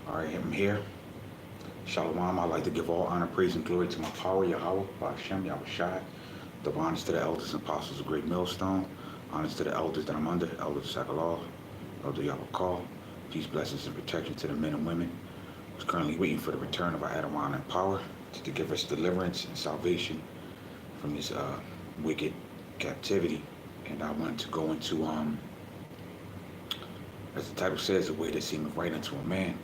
All right, I'm here. Shalom. I'd like to give all honor, praise, and glory to my power, Yahweh, Hashem, Yahweh Shai. Double honors to the elders and apostles of Great Millstone. Honors to the elders that I'm under, Elder Sakalaw, Elder Yahweh Call. Peace, blessings, and protection to the men and women who's currently waiting for the return of our Adawan and power to give us deliverance and salvation from this wicked captivity. And I want to go into, as the title says, a way that seemeth right unto a man.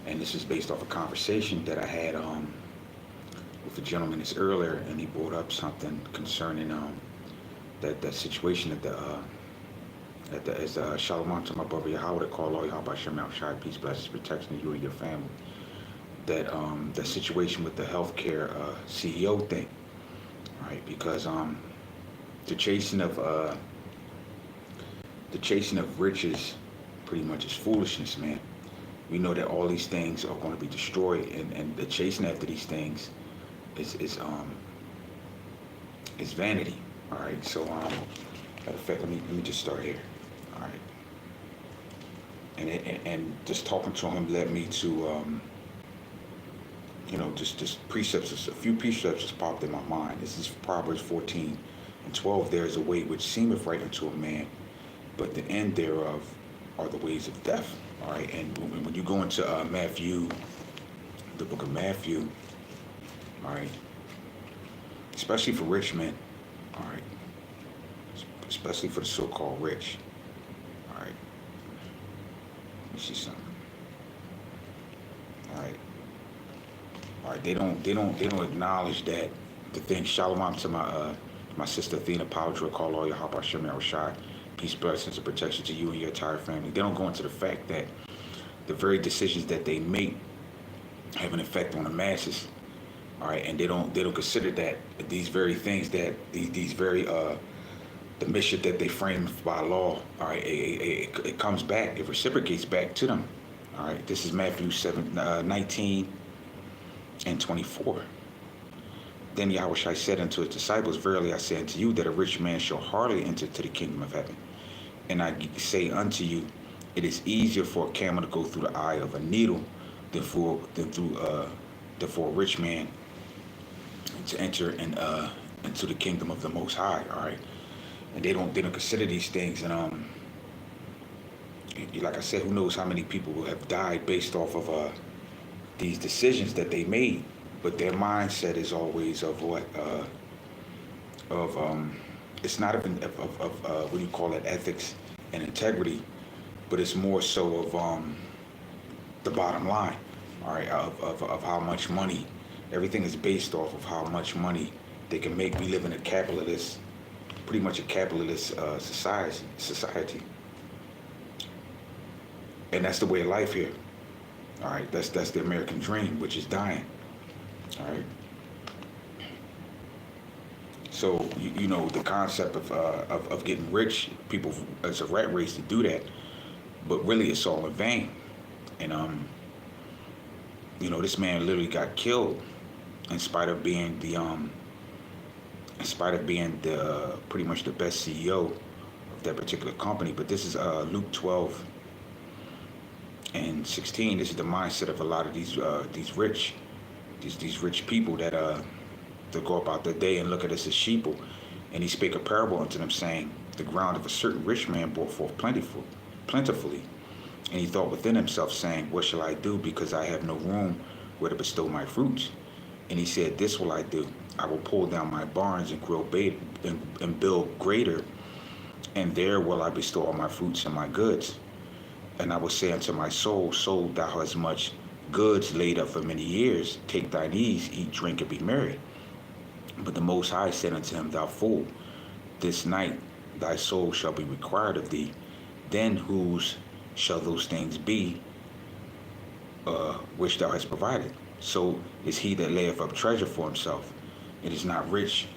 And this is based off a conversation that I had with a gentleman this earlier, and he brought up something concerning that situation as Shalom to my brother Yahweh, to call all Yahweh Shem Al Shai, peace, blessings, protection to you and your family. That situation with the healthcare CEO thing, right? Because the chasing of riches pretty much is foolishness, man. We know that all these things are going to be destroyed, and the chasing after these things is vanity. All right. So matter of fact, let me just start here. All right. And just talking to him led me to just precepts. A few precepts just popped in my mind. This is Proverbs 14:12. There is a way which seemeth right unto a man, but the end thereof are the ways of death. All right, and when you go into Matthew, the book of Matthew, all right, especially for rich men, all right, especially for the so-called rich, all right, let me see something, all right, they don't acknowledge that the thing. Shalom to my sister Athena, power to call all your Yahweh Shem Shai. Peace, blessings, and protection to you and your entire family. They don't go into the fact that the very decisions that they make have an effect on the masses. All right, and they don't consider that these very things that these very the mission that they frame by law. All right, it comes back, it reciprocates back to them. All right, this is Matthew 19:24. Then Yahushua said unto his disciples, verily I say unto you that a rich man shall hardly enter to the kingdom of heaven. And I say unto you, it is easier for a camel to go through the eye of a needle than for a rich man to enter into the kingdom of the Most High. All right, and they don't consider these things. And like I said, who knows how many people will have died based off of these decisions that they made. But their mindset is always of what it's not of what do you call it, ethics and integrity, but it's more so of the bottom line. All right, of how much money. Everything is based off of how much money they can make. We live in a capitalist, pretty much a capitalist society, and that's the way of life here. All right, that's the American dream, which is dying. All right. So you know the concept of getting rich, people as a rat race to do that, but really it's all in vain. And this man literally got killed in spite of being the pretty much the best CEO of that particular company. But this is Luke 12:16. This is the mindset of a lot of these rich people that go about their day and look at us as sheeple. And he spake a parable unto them, saying, the ground of a certain rich man brought forth plentifully. And he thought within himself, saying, what shall I do, because I have no room where to bestow my fruits? And he said, this will I do. I will pull down my barns and and build greater, and there will I bestow all my fruits and my goods. And I will say unto my soul, soul, thou hast much goods laid up for many years. Take thine ease, eat, drink, and be merry. But the Most High said unto him, thou fool, this night thy soul shall be required of thee. Then whose shall those things be which thou hast provided? So is he that layeth up treasure for himself, it is not rich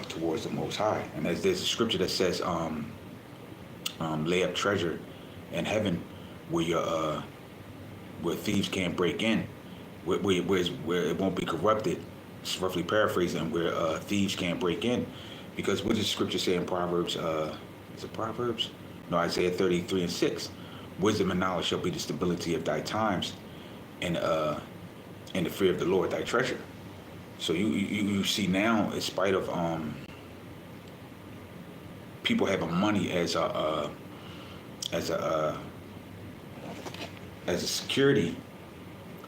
towards the Most High. And as there's a scripture that says, lay up treasure in heaven where thieves can't break in, where it won't be corrupted. It's roughly paraphrasing, where thieves can't break in. Because what does the scripture say in Proverbs? Is it Proverbs? No, Isaiah 33:6. Wisdom and knowledge shall be the stability of thy times. and in the fear of the Lord thy treasure. So you see now, in spite of people having money as a as a security,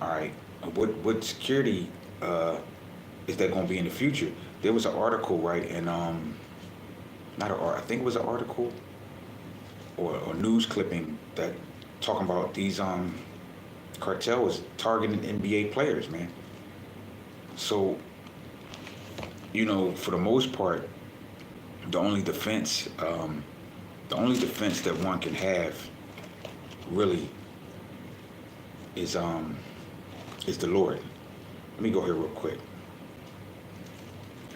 all right, what security is that going to be in the future? There was an article, right, and not an art, I think it was an article or news clipping that talking about these cartels targeting NBA players, man. So, for the most part, the only defense, that one can have, really, is the Lord. Let me go here real quick,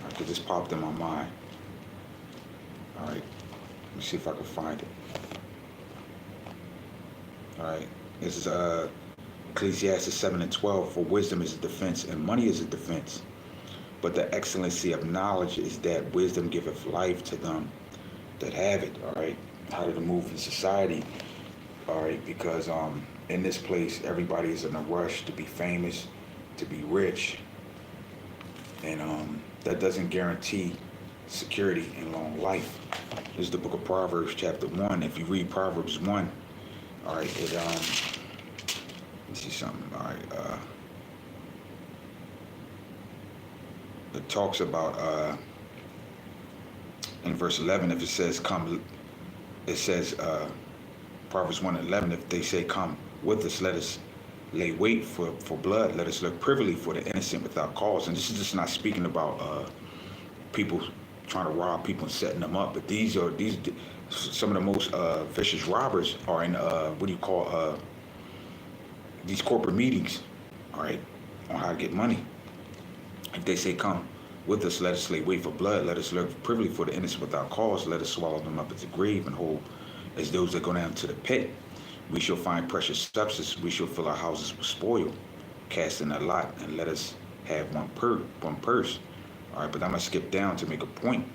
because this popped in my mind. All right, let me see if I can find it. All right, this is Ecclesiastes 7:12. For wisdom is a defense, and money is a defense. But the excellency of knowledge is that wisdom giveth life to them that have it. All right, how to move in society. All right, because in this place, everybody is in a rush to be famous, to be rich, and that doesn't guarantee security and long life. This is the book of Proverbs, chapter 1. If you read Proverbs 1, all right, let me see something. All right, it talks about in verse 11, if it says come, it says Proverbs 1:11, if they say come with us, let us lay wait for blood, let us look privily for the innocent without cause. And this is just not speaking about people trying to rob people and setting them up, but these some of the most vicious robbers are in these corporate meetings, all right, on how to get money. If they say come with us, let us lay wait for blood, let us look privily for the innocent without cause, let us swallow them up at the grave and hold as those that go down to the pit. We shall find precious substance, we shall fill our houses with spoil, cast in a lot, and let us have one purse. All right, but I'm going to skip down to make a point.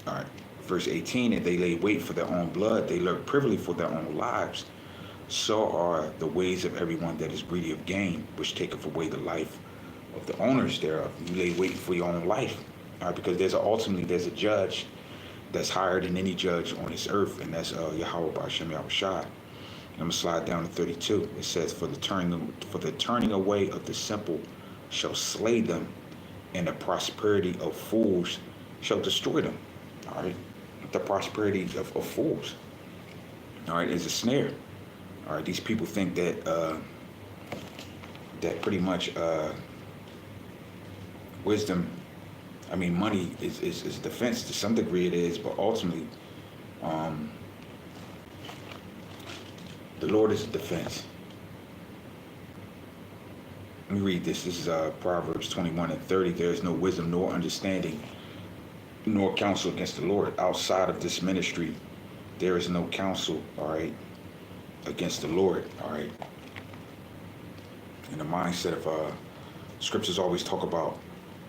All right, verse 18, if they lay wait for their own blood, they lurk privily for their own lives. So are the ways of everyone that is greedy of gain, which taketh away the life of the owners thereof. You lay wait for your own life, all right, because there's a judge that's higher than any judge on this earth, and that's Yahweh B'Shem Yahushai. And I'm going to slide down to 32. It says, for the turning away of the simple shall slay them, and the prosperity of fools shall destroy them. All right, the prosperity of fools, all right, is a snare. All right, these people think that that pretty much wisdom, I mean, money is defense. To some degree it is, but ultimately, the Lord is a defense. Let me read this. This is Proverbs 21:30. There is no wisdom nor understanding nor counsel against the Lord. Outside of this ministry, there is no counsel, all right, against the Lord, all right. And the mindset of scriptures always talk about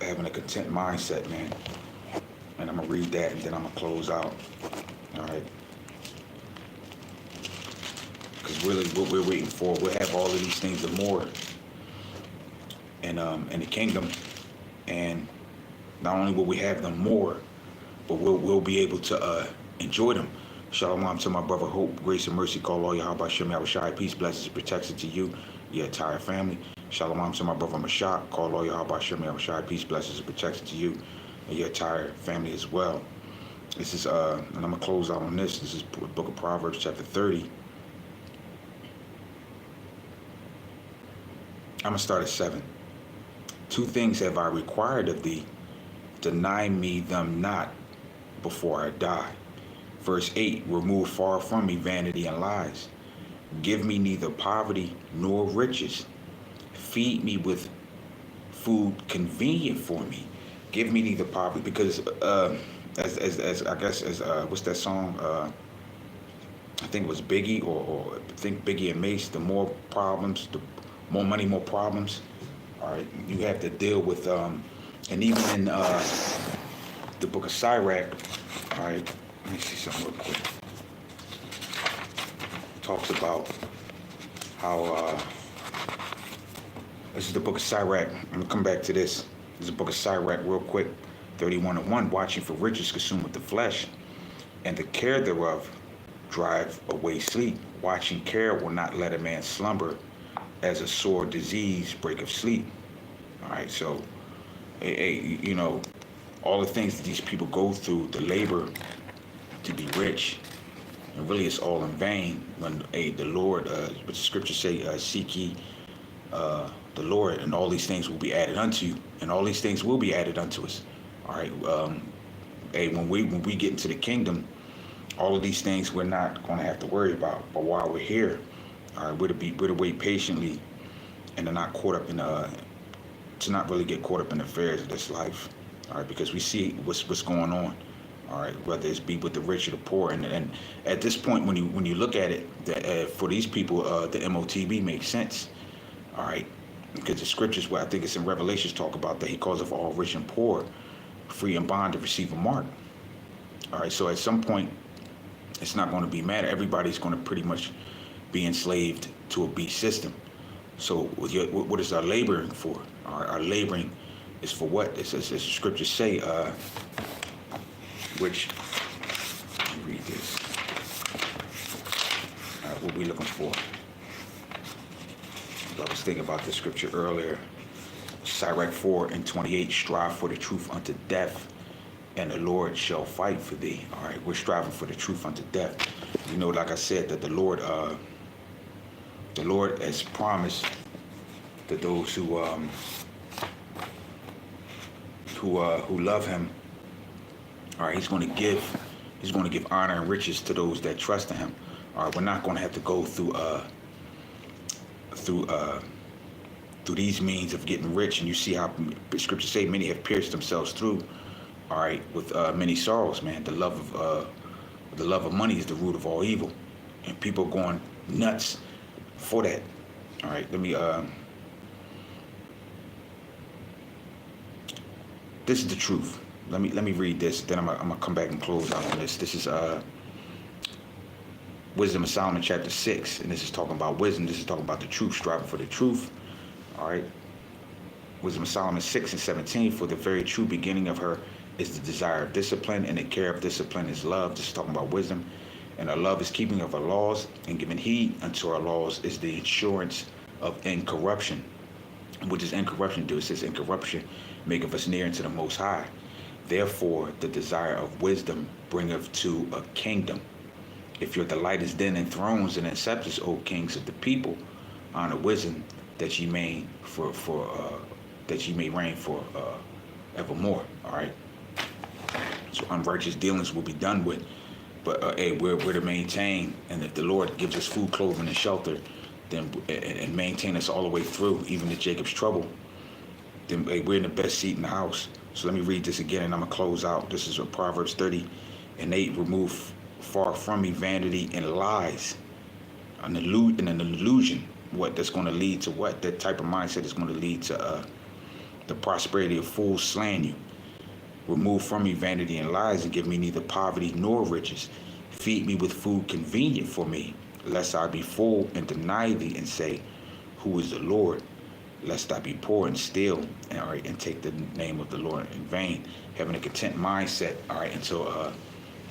having a content mindset, man. And I'm gonna read that, and then I'm gonna close out, all right. Because really, what we're waiting for, we'll have all of these things and more in the kingdom, and not only will we have them more, but we'll be able to enjoy them. Shalom to my brother Hope, grace and mercy, call all Yahweh Shem Yahushai, peace, blessings, and protection to you, your entire family. Shalom to my brother Mashak, call all Yahweh Shem Yahushai, peace, blessings, and protection to you and your entire family as well. This is and I'm gonna close out on this. This is book of Proverbs, chapter 30. I'm gonna start at 7. 2 things have I required of thee, deny me them not before I die. Verse 8, remove far from me vanity and lies. Give me neither poverty nor riches. Feed me with food convenient for me. Give me neither poverty, because as I guess as what's that song? I think it was Biggie or I think Biggie and Mace. The more problems, the more money, more problems. All right, you have to deal with and even in the book of Sirach. All right, let me see something real quick. Talks about how This is the book of Sirach. I'm going to come back to this. This is the book of Sirach real quick. 31:1. Watching for riches consumeth the flesh, and the care thereof drive away sleep. Watching care will not let a man slumber, as a sore disease breaketh sleep. All right, so, all the things that these people go through, the labor to be rich, and really it's all in vain when the Lord, what the scriptures say, seek ye the Lord, and all these things will be added unto you, and all these things will be added unto us. All right, when we get into the kingdom, all of these things we're not going to have to worry about. But while we're here, all right, we're to wait patiently, and to not caught up in to not really get caught up in the affairs of this life. All right, because we see what's going on. All right, whether it's be with the rich or the poor, and at this point, when you look at it, for these people, the MOTB makes sense. All right, because the scriptures, where I think it's in Revelations, talk about that He calls of all rich and poor, free and bond to receive a mark. All right, so at some point, it's not going to be matter. Everybody's going to pretty much be enslaved to a beast system. So what is our laboring for? Our laboring is for what? As the scriptures say, which, let me read this. What are we looking for? I was thinking about this scripture earlier. Sirach 4:28, strive for the truth unto death, and the Lord shall fight for thee. All right, we're striving for the truth unto death. You know, like I said, that the Lord has promised that those who love Him, all right, He's going to give honor and riches to those that trust in Him. All right, we're not going to have to go through these means of getting rich. And you see how the scriptures say many have pierced themselves through, all right, with many sorrows, man. The love of money is the root of all evil, and people are going nuts for that. All right, let me this is the truth. Let me read this, then I'm gonna come back and close out on this. This is Wisdom of Solomon chapter 6, and this is talking about wisdom. This is talking about the truth, striving for the truth. All right, Wisdom of Solomon 6:17. For the very true beginning of her is the desire of discipline, and the care of discipline is love. This is talking about wisdom. And our love is keeping of our laws, and giving heed unto our laws is the insurance of incorruption. Which is incorruption do? It says incorruption maketh us near unto the Most High. Therefore, the desire of wisdom bringeth to a kingdom. If your delight is then in thrones and in scepters, O kings of the people, honor wisdom, that ye may reign for evermore. All right. So unrighteous dealings will be done with, but we're to maintain. And if the Lord gives us food, clothing, and shelter, then and maintain us all the way through, even to Jacob's trouble, then we're in the best seat in the house. So let me read this again, and I'm gonna close out. This is Proverbs 30:8. Remove far from me vanity and lies, an illusion. What that's going to lead to? What that type of mindset is going to lead to? The prosperity of fools slaying you. Remove from me vanity and lies, and give me neither poverty nor riches. Feed me with food convenient for me, lest I be full and deny thee, and say, who is the Lord? Lest I be poor and steal, and all right, and take the name of the Lord in vain. Having a content mindset, all right, until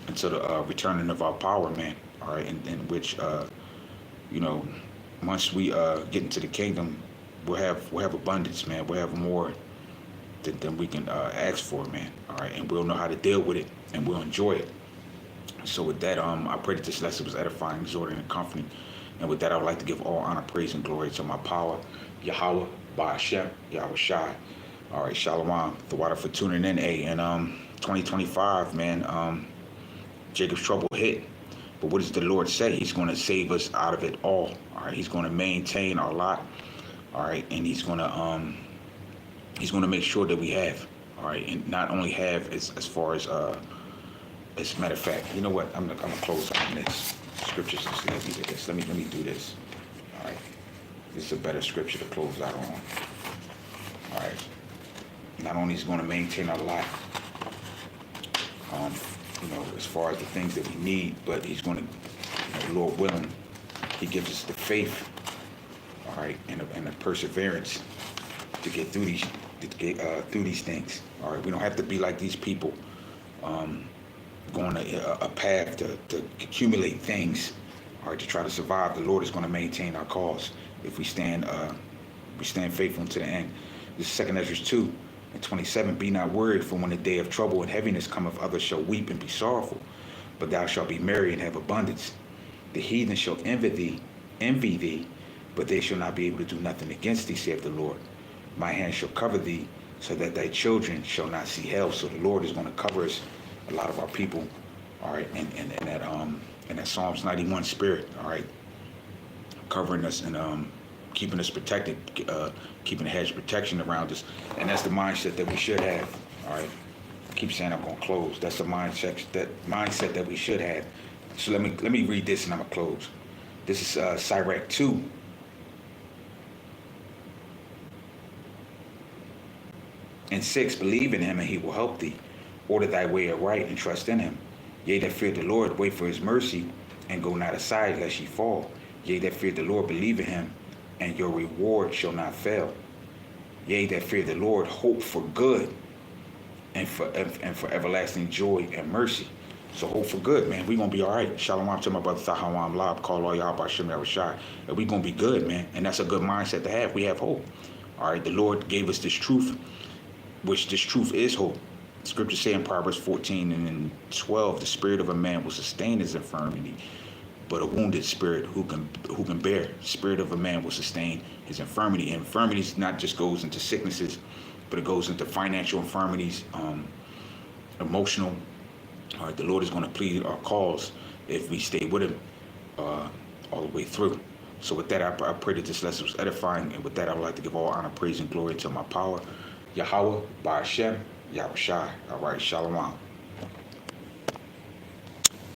the returning of our power, man. All right, in which once we get into the kingdom, we'll have abundance, man. We'll have more than we can ask for, man. All right, and we'll know how to deal with it, and we'll enjoy it. So with that, I pray that this lesson was edifying, exhorting, and comforting. And with that, I would like to give all honor, praise, and glory to my power, Yahweh, Ba'ashem, Yahweh Shai. All right, Shalom. The water for tuning in, and 2025, man. Jacob's trouble hit. But what does the Lord say? He's going to save us out of it all. All right, He's going to maintain our lot. All right, and He's going to make sure that we have. All right, and not only have as far as a matter of fact, you know what? I'm gonna close on this scripture. Let me do this. All right, this is a better scripture to close out on. All right, not only is He going to maintain our lot, as far as the things that we need, but He's going to, Lord willing, He gives us the faith, all right, and the perseverance, to get through these things. All right, we don't have to be like these people, going a path to accumulate things. All right, to try to survive. The Lord is going to maintain our cause if we stand faithful unto the end. This is 2 Ezra 2:27. Be not worried, for when the day of trouble and heaviness cometh, others shall weep and be sorrowful, but thou shalt be merry and have abundance. The heathen shall envy thee, but they shall not be able to do nothing against thee, saith the Lord. My hand shall cover thee, so that thy children shall not see hell. So the Lord is going to cover us, a lot of our people, all right, and that Psalms 91 spirit, all right, covering us and keeping us protected, keeping a hedge of protection around us, and that's the mindset that we should have. All right, I keep saying I'm gonna close. That's the mindset that we should have. So let me read this and I'm gonna close. This is Sirach 2. And 6, believe in him and he will help thee. Order thy way aright and trust in him. Ye that fear the Lord, wait for his mercy, and go not aside lest ye fall. Ye that fear the Lord, believe in him, and your reward shall not fail. Ye that fear the Lord, hope for good, and for everlasting joy and mercy. So hope for good, man. We're going to be all right. Shalom to my brother Tahawam Lab, call all y'all by Shem Rashai. And we're going to be good, man. And that's a good mindset to have. We have hope. All right, the Lord gave us this truth, which this truth is hope. Scripture say in Proverbs 14:12, the spirit of a man will sustain his infirmity, but a wounded spirit who can bear. Spirit of a man will sustain his infirmity. And infirmities not just goes into sicknesses, but it goes into financial infirmities, emotional. All right, the Lord is going to plead our cause if we stay with him all the way through. So with that, I pray that this lesson was edifying. And with that, I would like to give all honor, praise, and glory to my power, Yahweh, by Hashem, Yahushai. All right, shalom.